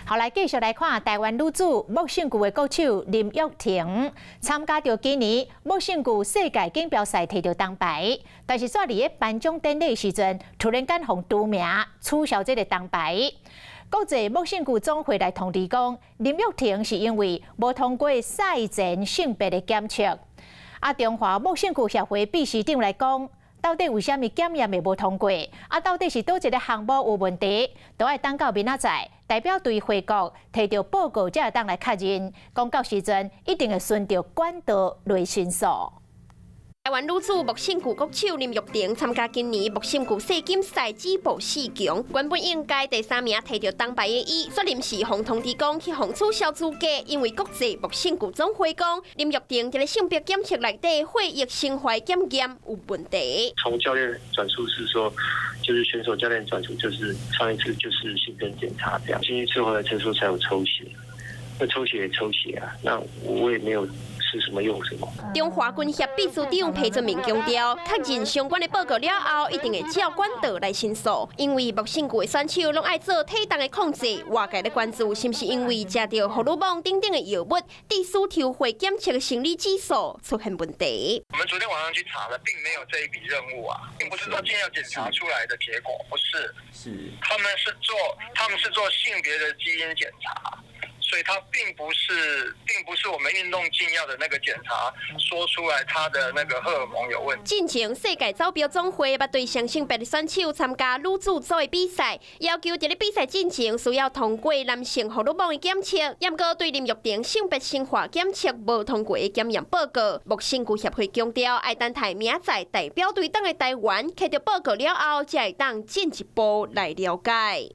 后来继续来看台湾女子木姓句的国手林玉婷，参加到今年木姓句世界锦标赛摕到铜牌，但是在伫个颁奖典礼时阵，突然间互除名取消这个铜牌。国际木姓句总会来通知讲，林玉婷是因为无通过赛前性别的检测。中华木姓句协会秘书长来讲。 到底为什么检验会无通过？到底是倒一个项目有问题？都要等到明仔载，代表队回国摕到报告，才会当来确认。讲到时阵，一定会顺着管道来申诉。 台湾女子木姓句国手林玉婷参加今年木姓句世锦赛止步4强，原本应该第3名摕到铜牌的伊，却临时互通知讲去互取消资格，因为国际木姓句总会讲林玉婷在性别检测内底血液心怀检验有问题。从教练转述是说，就是选手教练转述，就是上一次就是性征检查这样，进去之后呢，测出才有抽血，那抽血也抽血啊，那我也没有。 吃什么用什么？中华军协秘书长裴俊明强调，确认相关的报告了后，一定会照管道来申诉。因为木姓句的选手拢爱做体重的控制，外界的关注是不是因为食到荷尔蒙等等的药物，致使抽血检测的生理指数出现问题。我们昨天晚上去查了，并没有这一笔任务啊，并不是说今天要检查出来的结果，不是，他们是做性别的基因检查。 所以它并不是我们运动禁药的那个检查说出来它的那个荷尔蒙有问题。进前世界招标总会捌对相性别的选手参加女子组的比赛，要求在比赛进前需要通过男性荷尔蒙的检测，不过对林玉婷性别生化检测无通过的检验报告，木姓句协会强调，爱等待明仔代表队登的台湾摕到报告了后，才会当进一步来了解。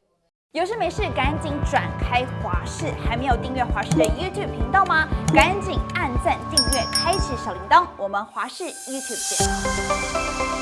有事没事赶紧转开华视，还没有订阅华视的 YouTube 频道吗？赶紧按赞、订阅、开启小铃铛，我们华视 YouTube 见。